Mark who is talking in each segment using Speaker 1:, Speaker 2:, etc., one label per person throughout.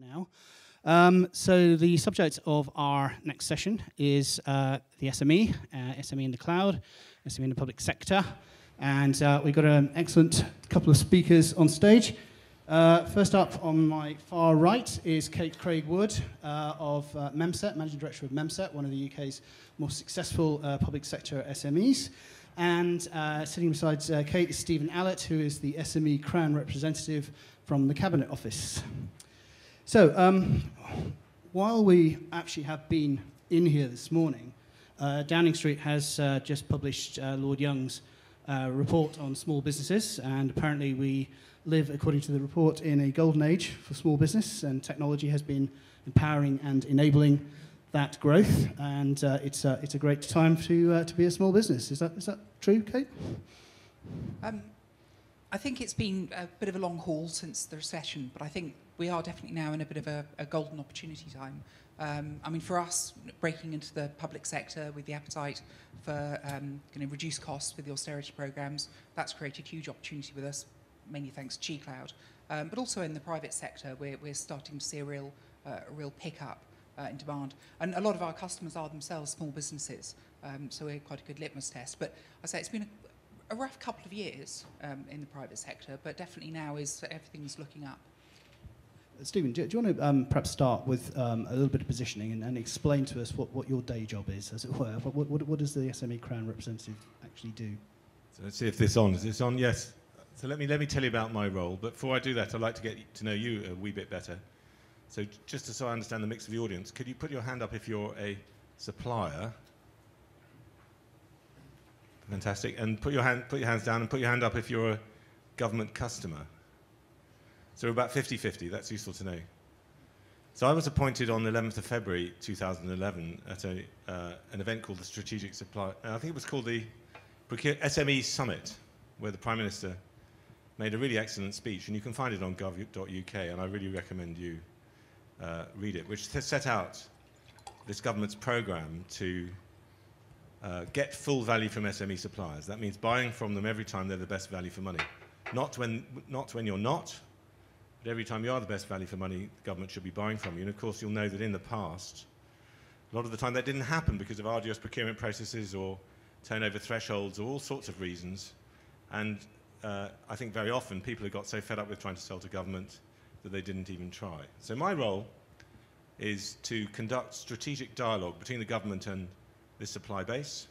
Speaker 1: now. So the subject of our next session is the SME, SME in the cloud, SME in the public sector. And we've got an excellent couple of speakers on stage. First up on my far right is Kate Craig-Wood of MEMSET, Managing Director of MEMSET, one of the UK's most successful public sector SMEs. And sitting beside Kate is Stephen Allott, who is the SME Crown representative from the Cabinet Office. So, while we actually have been in here this morning, Downing Street has just published Lord Young's report on small businesses, and apparently we live, according to the report, in a golden age for small business, and technology has been empowering and enabling that growth, and it's a great time to be a small business. Is that true, Kate?
Speaker 2: I think it's been a bit of a long haul since the recession, but I think we are definitely now in a bit of a golden opportunity time. I mean, for us, breaking into the public sector with the appetite for reduce costs with the austerity programs, that's created huge opportunity with us, mainly thanks to G-Cloud. But also in the private sector, we're starting to see a real pickup in demand. And a lot of our customers are themselves small businesses, so we're quite a good litmus test. But I say it's been a rough couple of years in the private sector, but definitely now everything's looking up.
Speaker 1: Stephen, do you want to perhaps start with a little bit of positioning and explain to us what your day job is, as it were? What does the SME Crown representative actually do?
Speaker 3: So let's see if this on. Is this on? Yes. So let me tell you about my role. But before I do that, I'd like to get to know you a wee bit better. So just so I understand the mix of the audience, could you put your hand up if you're a supplier? Fantastic. And put your hands down and put your hand up if you're a government customer. So we're about 50-50. That's useful to know. So I was appointed on the 11th of February 2011 at an event called the Strategic Supply. I think it was called the SME Summit, where the Prime Minister made a really excellent speech, and you can find it on gov.uk, and I really recommend you read it, which set out this government's programme to get full value from SME suppliers. That means buying from them every time they're the best value for money. Not when you're not, but every time you are the best value for money, the government should be buying from you. And of course, you'll know that in the past, a lot of the time that didn't happen because of arduous procurement processes or turnover thresholds or all sorts of reasons. And I think very often people have got so fed up with trying to sell to government that they didn't even try. So my role is to conduct strategic dialogue between the government and this supply base.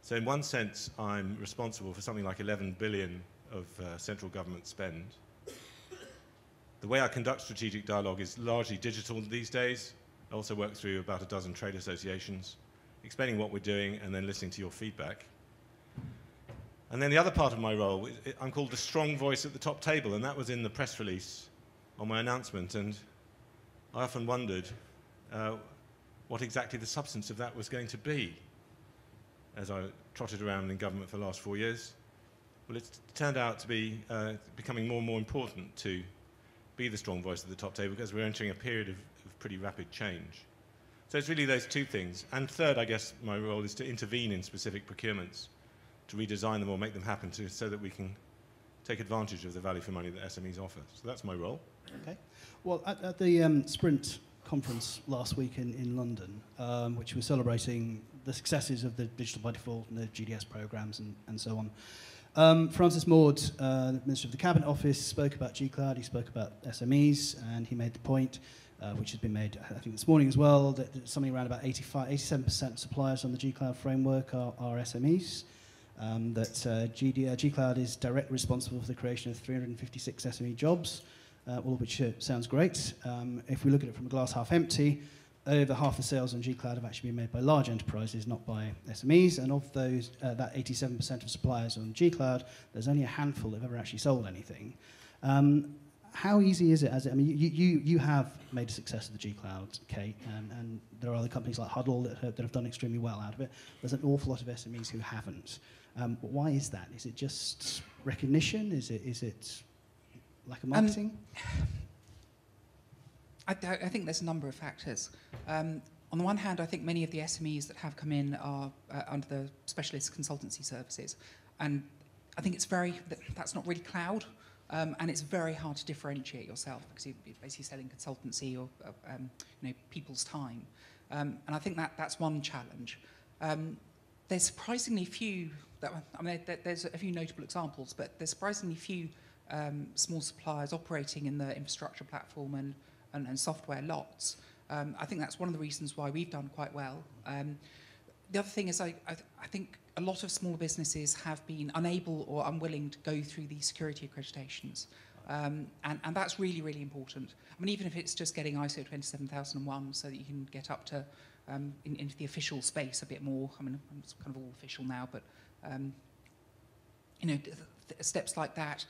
Speaker 3: So in one sense, I'm responsible for something like 11 billion of central government spend. The way I conduct strategic dialogue is largely digital these days. I also work through about a dozen trade associations, explaining what we're doing and then listening to your feedback. And then the other part of my role, I'm called the strong voice at the top table, and that was in the press release on my announcement. And I often wondered what exactly the substance of that was going to be as I trotted around in government for the last 4 years. Well, it's turned out to be becoming more and more important to be the strong voice at the top table because we're entering a period of pretty rapid change. So it's really those two things. And third, I guess, my role is to intervene in specific procurements, to redesign them or make them happen so that we can take advantage of the value for money that SMEs offer. So that's my role.
Speaker 1: Okay. Well, at the Sprint conference last week in London, which was celebrating the successes of the Digital by Default and the GDS programs and so on, Francis Maud, the Minister of the Cabinet Office, spoke about G-Cloud, he spoke about SMEs, and he made the point, which has been made, I think, this morning as well, that something around about 87% of suppliers on the G-Cloud framework are SMEs, that G-Cloud is directly responsible for the creation of 356 SME jobs, all of which sounds great. If we look at it from a glass half empty, over half the sales on G-Cloud have actually been made by large enterprises, not by SMEs, and of those, that 87% of suppliers on G-Cloud, there's only a handful that have ever actually sold anything. How easy is it? You have made a success of the G-Cloud, Kate, and there are other companies like Huddle that have done extremely well out of it. There's an awful lot of SMEs who haven't. Why is that? Is it just recognition? Is it lack of marketing?
Speaker 2: I think there's a number of factors. On the one hand, I think many of the SMEs that have come in are under the specialist consultancy services, and I think that's not really cloud. And it's very hard to differentiate yourself because you're basically selling consultancy or people's time. And I think that's one challenge. There's surprisingly few, there's a few notable examples, but there's surprisingly few small suppliers operating in the infrastructure platform and software lots. I think that's one of the reasons why we've done quite well. The other thing is I think a lot of small businesses have been unable or unwilling to go through these security accreditations. And that's really, really important. I mean, even if it's just getting ISO 27001 so that you can get up to into the official space a bit more. I mean, it's kind of all official now, but steps like that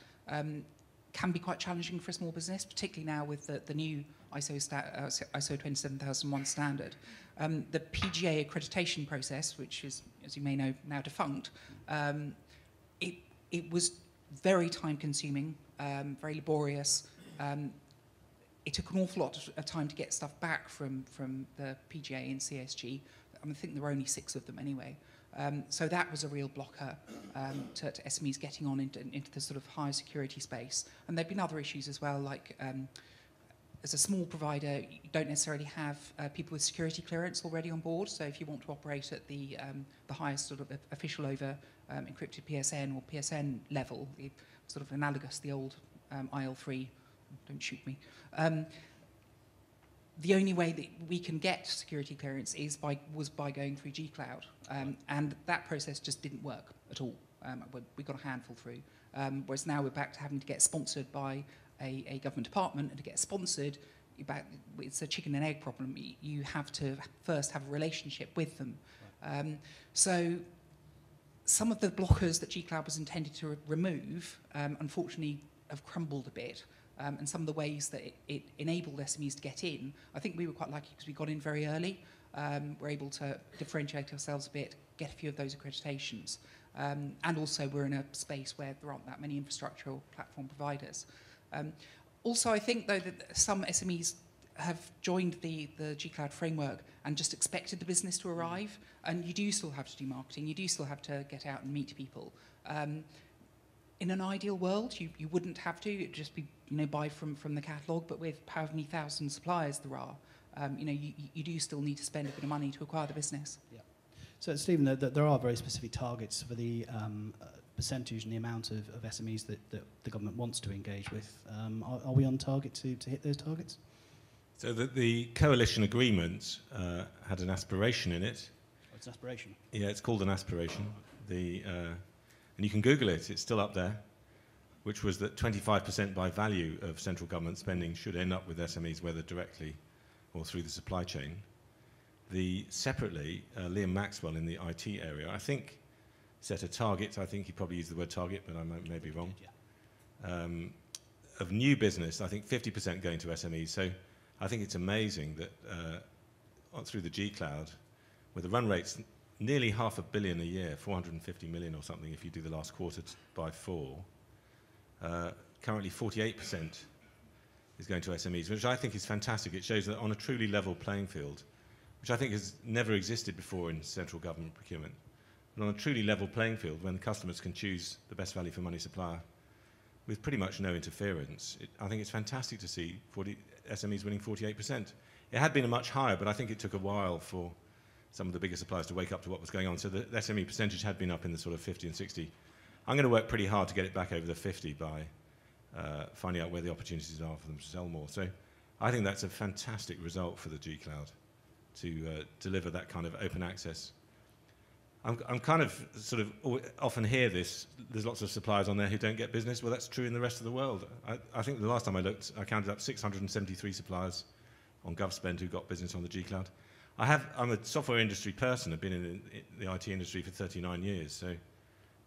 Speaker 2: can be quite challenging for a small business, particularly now with the new ISO 27001 standard. The PGA accreditation process, which is, as you may know, now defunct, it was very time-consuming, very laborious. It took an awful lot of time to get stuff back from the PGA and CSG. I think there were only 6 of them anyway. So that was a real blocker to SMEs getting on into the sort of higher security space. And there have been other issues as well, like as a small provider, you don't necessarily have people with security clearance already on board. So if you want to operate at the highest sort of official over encrypted PSN or PSN level, sort of analogous to the old IL3, don't shoot me. The only way that we can get security clearance was by going through G-Cloud, and that process just didn't work at all. We got a handful through, whereas now we're back to having to get sponsored by a government department, and to get sponsored, it's a chicken and egg problem. You have to first have a relationship with them. Right. So some of the blockers that G-Cloud was intended to remove, unfortunately, have crumbled a bit. And some of the ways that it enabled SMEs to get in, I think we were quite lucky because we got in very early. We're able to differentiate ourselves a bit, get a few of those accreditations. And also we're in a space where there aren't that many infrastructure or platform providers. Also, I think, though, that some SMEs have joined the G-Cloud framework and just expected the business to arrive. And you do still have to do marketing. You do still have to get out and meet people. In an ideal world, you wouldn't have to. It'd just be buy from the catalogue. But with however many thousand suppliers there are, you do still need to spend a bit of money to acquire the business. Yeah.
Speaker 1: So, Stephen, there are very specific targets for the percentage and the amount of SMEs that the government wants to engage with. Are we on target to hit those targets?
Speaker 3: So the coalition agreement had an aspiration in it.
Speaker 1: Oh, it's an aspiration?
Speaker 3: Yeah, it's called an aspiration. And you can Google it, it's still up there, which was that 25% by value of central government spending should end up with SMEs, whether directly or through the supply chain. Separately, Liam Maxwell in the IT area, I think, set a target. I think he probably used the word target, but I may be wrong. Yeah. Of new business, I think 50% going to SMEs. So I think it's amazing that through the G-Cloud, where the run rate's nearly $500 million a year, 450 million or something if you do the last quarter by 4, currently 48% is going to SMEs, which I think is fantastic. It shows that on a truly level playing field, which I think has never existed before in central government procurement, but on a truly level playing field, when the customers can choose the best value for money supplier with pretty much no interference, I think it's fantastic to see SMEs winning 48%. It had been a much higher, but I think it took a while for some of the bigger suppliers to wake up to what was going on. So the SME percentage had been up in the sort of 50 and 60. I'm going to work pretty hard to get it back over the 50 by finding out where the opportunities are for them to sell more. So I think that's a fantastic result for the G-Cloud to deliver that kind of open access. I'm kind of sort of often hear this, there's lots of suppliers on there who don't get business. Well, that's true in the rest of the world. I think the last time I looked, I counted up 673 suppliers on GovSpend who got business on the G-Cloud. I'm a software industry person. I've been in the IT industry for 39 years, so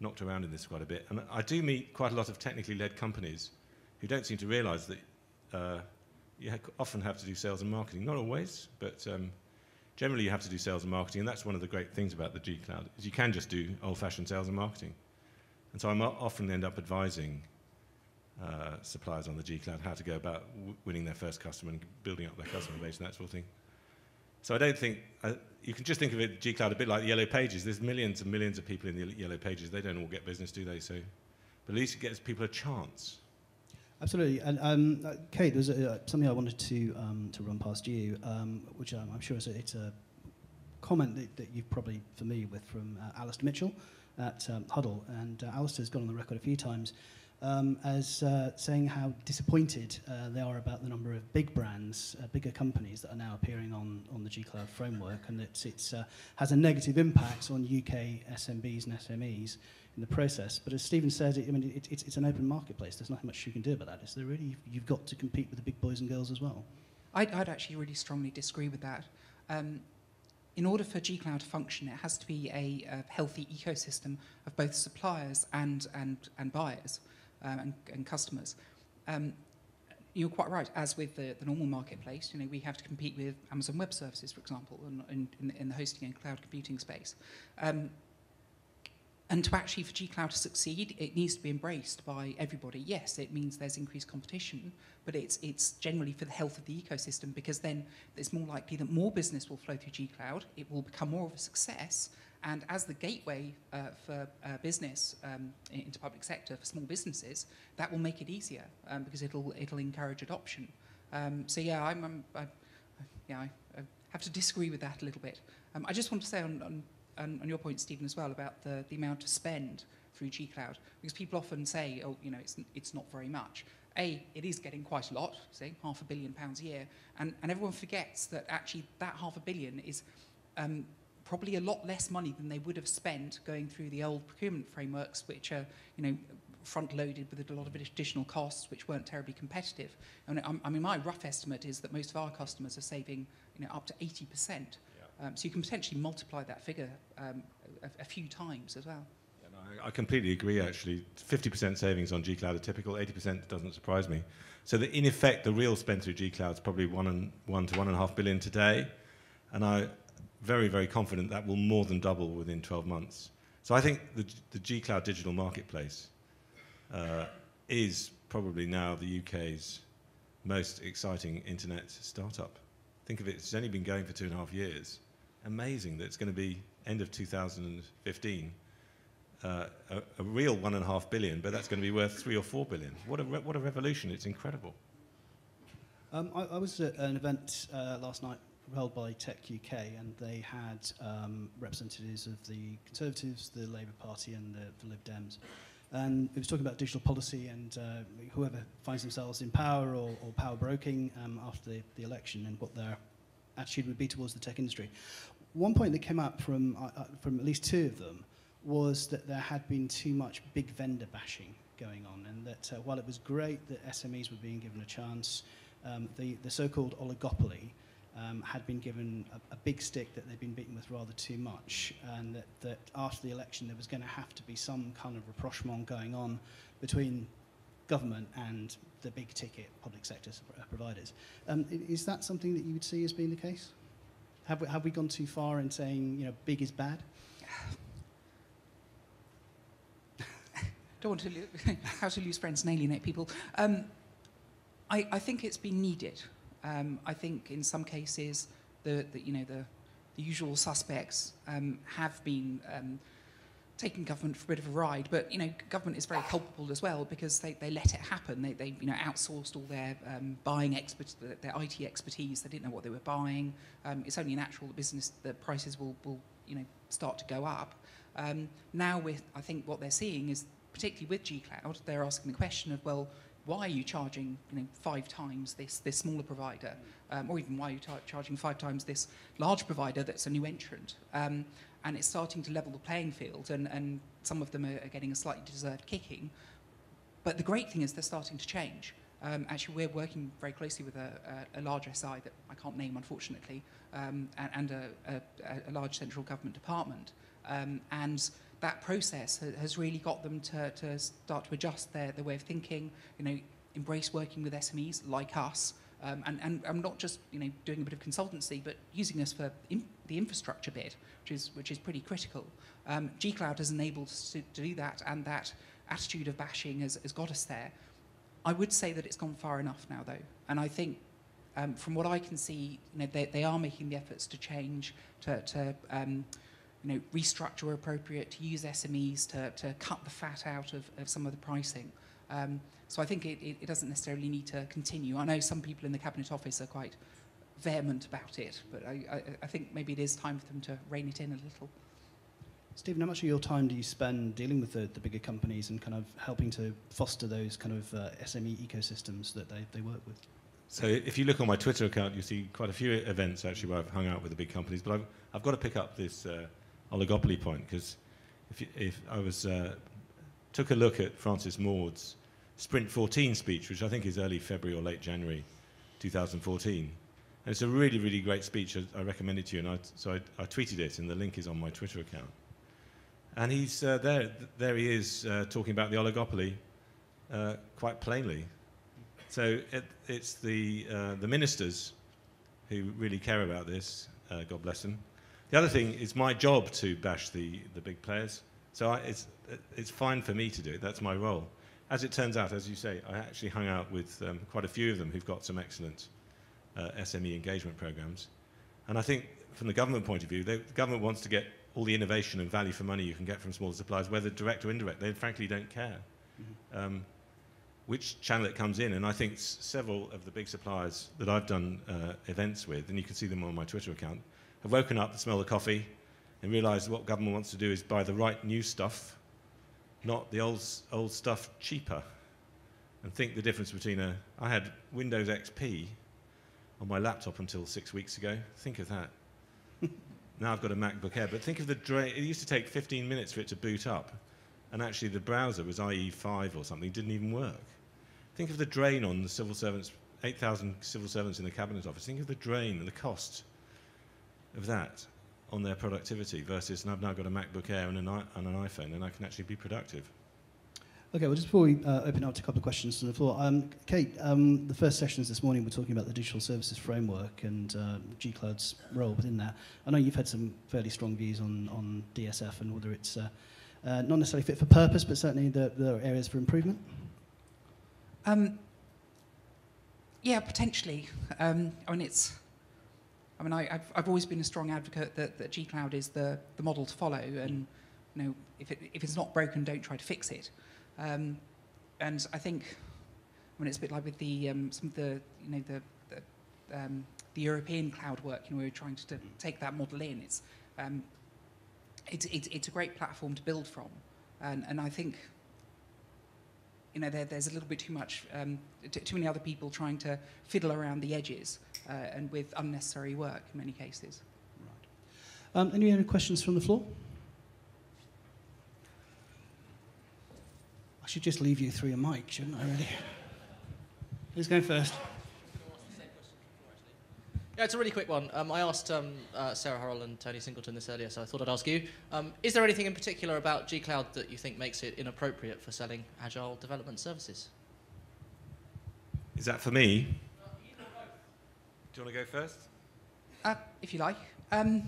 Speaker 3: knocked around in this quite a bit. And I do meet quite a lot of technically led companies who don't seem to realise that you often have to do sales and marketing. Not always, but generally you have to do sales and marketing, and that's one of the great things about the G-Cloud, is you can just do old-fashioned sales and marketing. And so I often end up advising suppliers on the G-Cloud how to go about winning their first customer and building up their customer base and that sort of thing. So I don't think, you can just think of it, G-Cloud, a bit like the Yellow Pages. There's millions and millions of people in the Yellow Pages. They don't all get business, do they? So, but at least it gets people a chance.
Speaker 1: Absolutely. And Kate, there's something I wanted to run past you, which I'm sure it's a comment that you're probably familiar with from Alistair Mitchell at Huddle. And Alistair's gone on the record a few times as saying how disappointed they are about the number of big brands, bigger companies that are now appearing on the G-Cloud framework, and that it has a negative impact on UK SMBs and SMEs in the process. But as Stephen said, it's an open marketplace. There's nothing much you can do about that. Is there really? You've got to compete with the big boys and girls as well.
Speaker 2: I'd actually really strongly disagree with that. In order for G-Cloud to function, it has to be a healthy ecosystem of both suppliers and buyers and customers. You're quite right. As with the normal marketplace, we have to compete with Amazon Web Services, for example, in the hosting and cloud computing space. And to actually, for G-Cloud to succeed, it needs to be embraced by everybody. Yes, it means there's increased competition, but it's generally for the health of the ecosystem, because then it's more likely that more business will flow through G-Cloud, it will become more of a success, and as the gateway for business into public sector, for small businesses, that will make it easier, because it'll encourage adoption. So yeah, I have to disagree with that a little bit. I just want to say on your point, Stephen, as well, about the amount to spend through G-Cloud, because people often say, oh, it's not very much. It is getting quite a lot, say, £500 million a year, and everyone forgets that actually that £500 million is probably a lot less money than they would have spent going through the old procurement frameworks, which are, front-loaded with a lot of additional costs, which weren't terribly competitive. And I mean, my rough estimate is that most of our customers are saving, up to 80%. So you can potentially multiply that figure a few times as well.
Speaker 3: Yeah, no, I completely agree, actually. 50% savings on G-Cloud are typical, 80% doesn't surprise me. So that in effect, the real spend through G-Cloud is probably $1 to $1.5 billion today, and I'm very, very confident that will more than double within 12 months. So I think the G-Cloud digital marketplace is probably now the UK's most exciting internet startup. Think of it, it's only been going for 2.5 years. Amazing that it's going to be end of 2015, a real $1.5 billion, but that's going to be worth $3 or $4 billion. What a revolution! It's incredible.
Speaker 1: I was at an event last night held by Tech UK, and they had representatives of the Conservatives, the Labour Party, and the Lib Dems. And it was talking about digital policy and whoever finds themselves in power or power broking after the election, and what their attitude would be towards the tech industry. One point that came up from at least two of them was that there had been too much big vendor bashing going on, and that while it was great that SMEs were being given a chance, the so-called oligopoly had been given a big stick that they'd been beaten with rather too much, and that after the election there was going to have to be some kind of rapprochement going on between government and the big ticket public sector providers. Is that something that you would see as being the case? Have we gone too far in saying big is bad?
Speaker 2: Don't want to how to lose friends and alienate people. I think it's been needed. I think in some cases the usual suspects have been taking government for a bit of a ride, but government is very culpable as well, because they let it happen. They outsourced all their buying their IT expertise. They didn't know what they were buying. It's only natural that the prices will start to go up. Now I think what they're seeing is, particularly with G-Cloud, they're asking the question of, well, why are you charging 5 times this smaller provider, or even why are you charging 5 times this large provider that's a new entrant? And it's starting to level the playing field, and some of them are getting a slightly deserved kicking. But the great thing is they're starting to change. Actually, we're working very closely with a large SI that I can't name, unfortunately, and a large central government department. And that process has really got them to start to adjust their way of thinking, embrace working with SMEs like us, and not just doing a bit of consultancy, but using us for the infrastructure bit, which is pretty critical. G-Cloud has enabled us to do that, and that attitude of bashing has got us there. I would say that it's gone far enough now, though, and I think from what I can see, they are making the efforts to change, to restructure appropriate, to use SMEs to cut the fat out of some of the pricing. So I think it doesn't necessarily need to continue. I know some people in the Cabinet Office are quite vehement about it, but I think maybe it is time for them to rein it in a little.
Speaker 1: Stephen, how much of your time do you spend dealing with the bigger companies and kind of helping to foster those kind of SME ecosystems that they work with?
Speaker 3: So if you look on my Twitter account, you see quite a few events actually where I've hung out with the big companies. But I've got to pick up this oligopoly point, because if I took a look at Francis Maud's Sprint 14 speech, which I think is early February or late January 2014. And it's a really, really great speech. I recommend it to you. And so I tweeted it, and the link is on my Twitter account. And he's there he is talking about the oligopoly quite plainly. So it's the ministers who really care about this, God bless them. The other thing is my job to bash the big players. So it's fine for me to do it. That's my role. As it turns out, as you say, I actually hung out with quite a few of them who've got some excellent SME engagement programs. And I think from the government point of view, the government wants to get all the innovation and value for money you can get from smaller suppliers, whether direct or indirect. They frankly don't care which channel it comes in. And I think several of the big suppliers that I've done events with, and you can see them on my Twitter account, have woken up to smell the coffee and realised what government wants to do is buy the right new stuff, not the old stuff cheaper. And think the difference between I had Windows XP on my laptop until 6 weeks ago. Think of that. Now I've got a MacBook Air, but think of the drain. It used to take 15 minutes for it to boot up, and actually the browser was IE5 or something, didn't even work. Think of the drain on the civil servants, 8,000 civil servants in the Cabinet Office. Think of the drain and the cost of that on their productivity versus, and I've now got a MacBook Air and an iPhone, and I can actually be productive.
Speaker 1: Okay, well, just before we open up to a couple of questions from the floor, Kate, the first sessions this morning were talking about the digital services framework and G-Cloud's role within that. I know you've had some fairly strong views on DSF and whether it's not necessarily fit for purpose, but certainly there are areas for improvement.
Speaker 2: Yeah, potentially. I've always been a strong advocate that G-Cloud is the model to follow, and if it's not broken, don't try to fix it. And I think, it's a bit like with the some of the European cloud work. We're trying to take that model in. It's a great platform to build from, and I think there's a little bit too much, too many other people trying to fiddle around the edges and with unnecessary work in many cases.
Speaker 1: Right. Any other questions from the floor? I should just leave you through a mic, shouldn't I, really? Who's going first?
Speaker 4: Yeah, it's a really quick one. I asked Sarah Hurrell and Tony Singleton this earlier, so I thought I'd ask you. Is there anything in particular about G-Cloud that you think makes it inappropriate for selling agile development services?
Speaker 3: Is that for me? Do you want to go first?
Speaker 2: If you like. I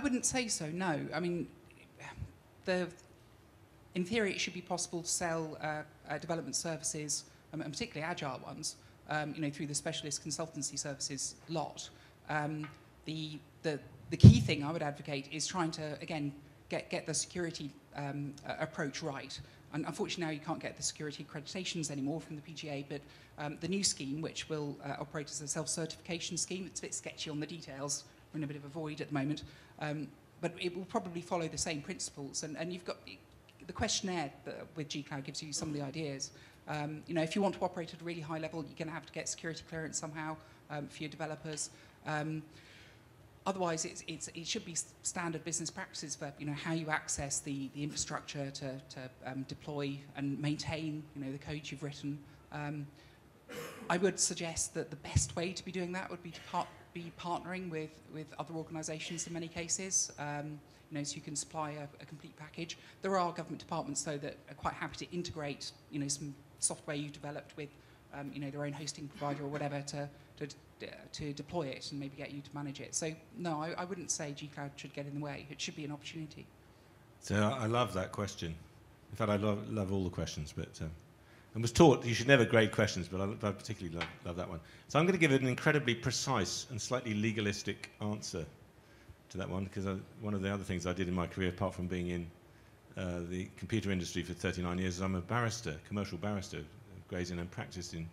Speaker 2: wouldn't say so, no. In theory, it should be possible to sell development services, and particularly agile ones, through the specialist consultancy services lot. The key thing I would advocate is trying to, again, get the security approach right. And unfortunately, now you can't get the security accreditations anymore from the PGA, but the new scheme, which will operate as a self-certification scheme, it's a bit sketchy on the details. We're in a bit of a void at the moment. But it will probably follow the same principles. And you've got the questionnaire with G-Cloud gives you some of the ideas. If you want to operate at a really high level, you're going to have to get security clearance somehow for your developers. Otherwise, it should be standard business practices for how you access the infrastructure to deploy and maintain the code you've written. I would suggest that the best way to be doing that would be to be partnering with other organisations in many cases. So you can supply a complete package. There are government departments, though, that are quite happy to integrate, some software you've developed with, their own hosting provider or whatever to deploy it and maybe get you to manage it. So no, I wouldn't say G-Cloud should get in the way. It should be an opportunity.
Speaker 3: So I love that question. In fact, I love all the questions, but and was taught you should never grade questions, but I particularly love that one. So I'm going to give it an incredibly precise and slightly legalistic answer to that one, because one of the other things I did in my career, apart from being in the computer industry for 39 years. I'm a barrister, commercial barrister, grazing and practiced in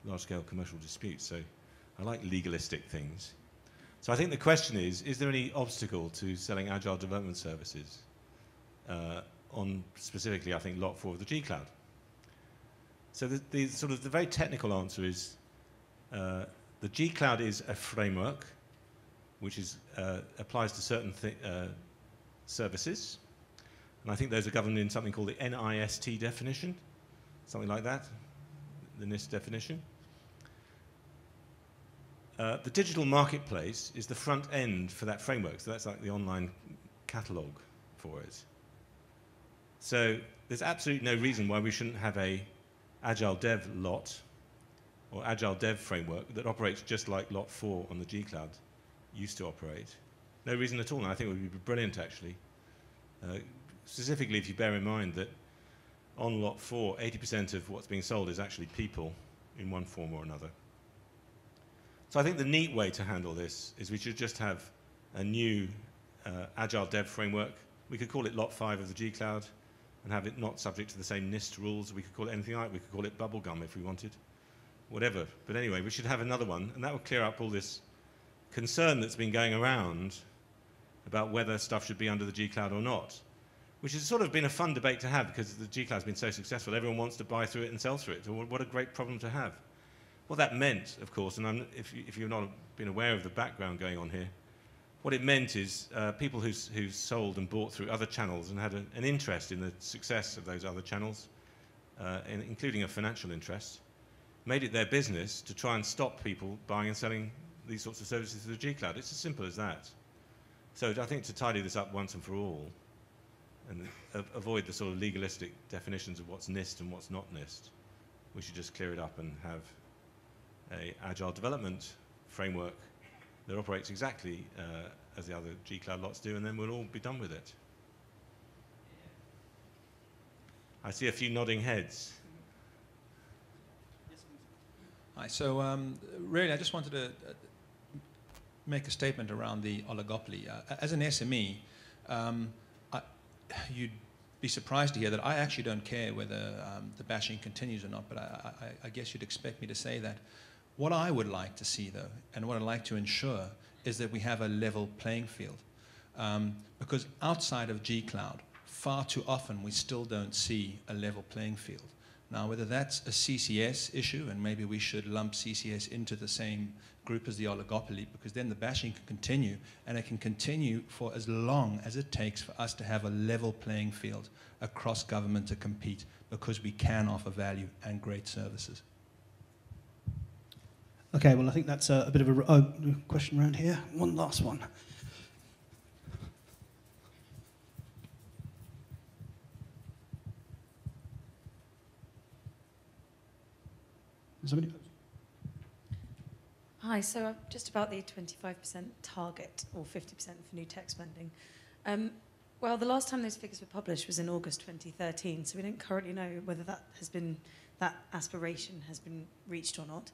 Speaker 3: large-scale commercial disputes, so I like legalistic things. So I think the question is there any obstacle to selling agile development services on specifically, I think, Lot 4 of the G Cloud? So the sort of the very technical answer is the G Cloud is a framework which is, applies to certain services. And I think those are governed in something called the NIST definition, something like that, the NIST definition. The digital marketplace is the front end for that framework, so that's like the online catalogue for it. So there's absolutely no reason why we shouldn't have a Agile Dev lot or Agile Dev framework that operates just like Lot 4 on the G Cloud used to operate. No reason at all, and I think it would be brilliant, actually. Specifically, if you bear in mind that on Lot 4, 80% of what's being sold is actually people in one form or another. So I think the neat way to handle this is we should just have a new Agile Dev framework. We could call it Lot 5 of the G Cloud and have it not subject to the same NIST rules. We could call it anything like it. We could call it bubblegum if we wanted, whatever. But anyway, we should have another one, and that would clear up all this concern that's been going around about whether stuff should be under the G Cloud or not, which has sort of been a fun debate to have because the G Cloud's been so successful. Everyone wants to buy through it and sell through it. So what a great problem to have. What that meant, of course, and if you've not been aware of the background going on here, what it meant is people who sold and bought through other channels and had an interest in the success of those other channels, including a financial interest, made it their business to try and stop people buying and selling these sorts of services through the G Cloud. It's as simple as that. So I think to tidy this up once and for all and avoid the sort of legalistic definitions of what's NIST and what's not NIST, we should just clear it up and have an agile development framework that operates exactly as the other G Cloud lots do, and then we'll all be done with it. I see a few nodding heads.
Speaker 5: Hi, so really I just wanted to make a statement around the oligopoly. As an SME, you'd be surprised to hear that I actually don't care whether the bashing continues or not, but I guess you'd expect me to say that. What I would like to see, though, and what I'd like to ensure, is that we have a level playing field. Because outside of G Cloud, far too often we still don't see a level playing field. Now, whether that's a CCS issue, and maybe we should lump CCS into the same group as the oligopoly, because then the bashing can continue, and it can continue for as long as it takes for us to have a level playing field across government to compete, because we can offer value and great services.
Speaker 1: Okay, well, I think that's a bit of a question around here. One last one. Somebody?
Speaker 6: Hi, so just about the 25% target or 50% for new tech spending. Well, the last time those figures were published was in August 2013, so we don't currently know whether that aspiration has been reached or not.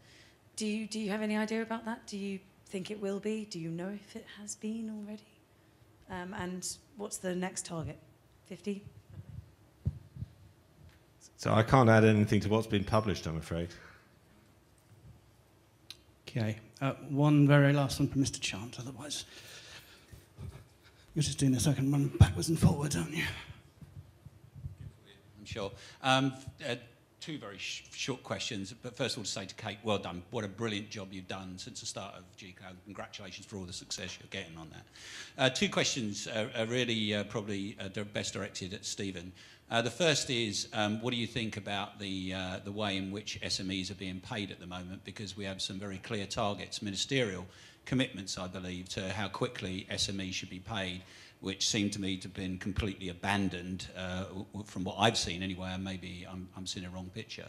Speaker 6: Do you have any idea about that? Do you think it will be? Do you know if it has been already? And what's the next target? 50?
Speaker 3: So I can't add anything to what's been published, I'm afraid.
Speaker 1: Okay, one very last one from Mr. Chant, otherwise you're just doing this, I can run backwards and forwards, aren't you?
Speaker 7: I'm sure. Two very short questions, but first of all to say to Kate, well done. What a brilliant job you've done since the start of G Cloud. Congratulations for all the success you're getting on that. Two questions are really probably best directed at Stephen. The first is, what do you think about the way in which SMEs are being paid at the moment? Because we have some very clear targets, ministerial commitments, I believe, to how quickly SMEs should be paid, which seem to me to have been completely abandoned from what I've seen anyway, and maybe I'm seeing a wrong picture.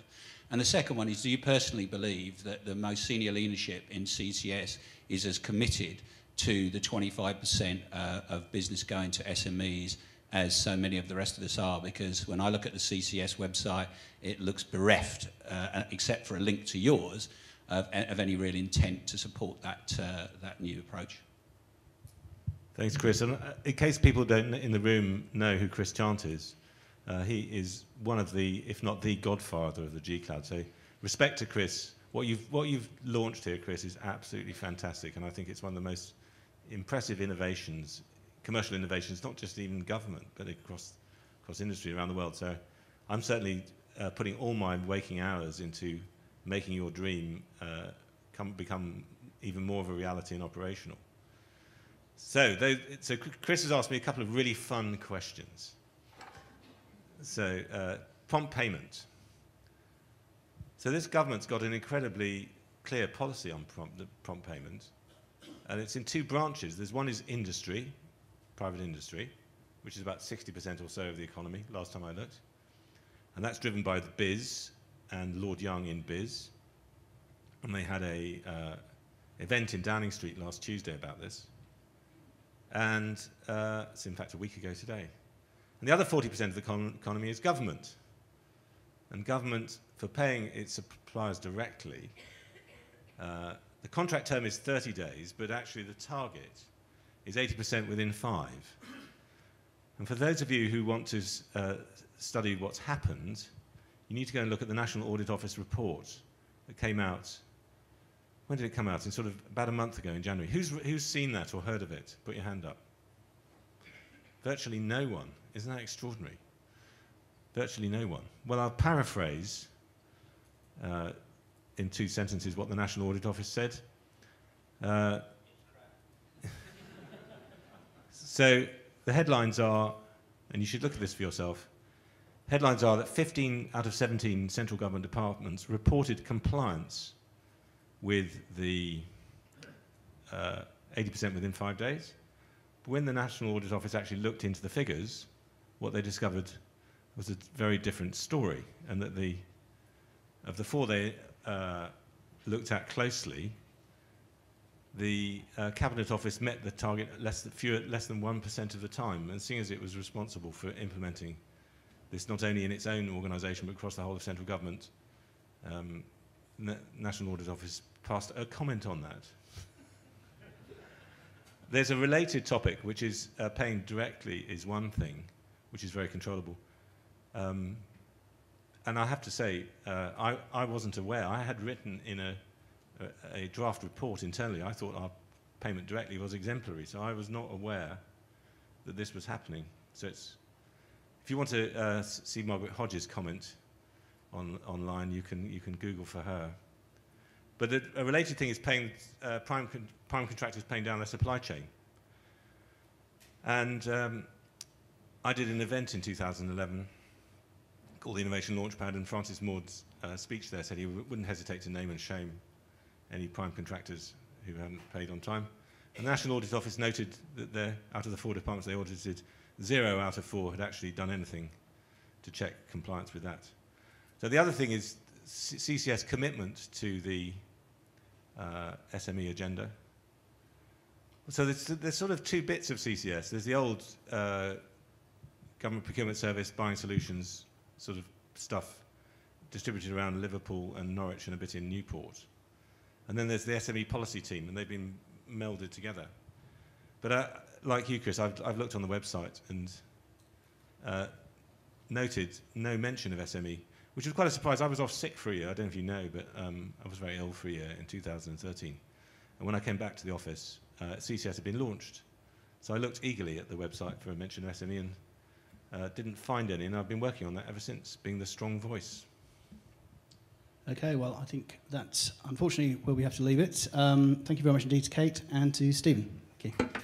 Speaker 7: And the second one is, do you personally believe that the most senior leadership in CCS is as committed to the 25% of business going to SMEs as so many of the rest of us are? Because when I look at the CCS website, it looks bereft, except for a link to yours, of any real intent to support that new approach.
Speaker 3: Thanks, Chris. And in case people don't in the room know who Chris Chant is, He is one of the, if not the godfather of the G-Cloud. So respect to Chris. What you've launched here, Chris, is absolutely fantastic, and I think it's one of the most impressive innovations, commercial innovations, not just even government, but across industry around the world. So I'm certainly putting all my waking hours into making your dream become even more of a reality and operational. So Chris has asked me a couple of really fun questions. So prompt payment. So this government's got an incredibly clear policy on prompt payment, and it's in two branches. There's one is industry, private industry, which is about 60% or so of the economy, last time I looked. And that's driven by the Biz and Lord Young in Biz. And they had a event in Downing Street last Tuesday about this. And it's in fact a week ago today. And the other 40% of the economy is government. And government, for paying its suppliers directly, the contract term is 30 days, but actually the target is 80% within 5. And for those of you who want to study what's happened, you need to go and look at the National Audit Office report that came out. When did it come out? In sort of about a month ago in January. Who's seen that or heard of it? Put your hand up. Virtually no one. Isn't that extraordinary? Virtually no one. Well, I'll paraphrase in 2 sentences what the National Audit Office said. So the headlines are, and you should look at this for yourself, headlines are that 15 out of 17 central government departments reported compliance with the 80% within 5 days. But when the National Audit Office actually looked into the figures, what they discovered was a very different story, and that of the 4 they looked at closely, the Cabinet Office met the target less than 1% of the time, and seeing as it was responsible for implementing this not only in its own organisation but across the whole of central government, National Audit Office passed a comment on that. There's a related topic, which is paying directly is one thing, which is very controllable. And I have to say, I wasn't aware. I had written in a draft report internally. I thought our payment directly was exemplary, so I was not aware that this was happening. So it's, if you want to see Margaret Hodges' comment online, you can Google for her. But a related thing is paying prime contractors paying down their supply chain. And I did an event in 2011 called the Innovation Launchpad, and Francis Maud's speech there said he wouldn't hesitate to name and shame any prime contractors who hadn't paid on time. And the National Audit Office noted that out of the 4 departments they audited, 0 out of 4 had actually done anything to check compliance with that. So the other thing is CCS commitment to the SME agenda. So there's sort of 2 bits of CCS. There's the old government procurement service, buying solutions sort of stuff distributed around Liverpool and Norwich and a bit in Newport. And then there's the SME policy team, and they've been melded together. But like you, Chris, I've looked on the website and noted no mention of SME, which was quite a surprise. I was off sick for a year, I don't know if you know, but I was very ill for a year in 2013. And when I came back to the office, CCS had been launched. So I looked eagerly at the website for a mention of SME and didn't find any, and I've been working on that ever since, being the strong voice.
Speaker 1: Okay, well, I think that's unfortunately where we have to leave it. Thank you very much indeed to Kate and to Stephen. Thank you.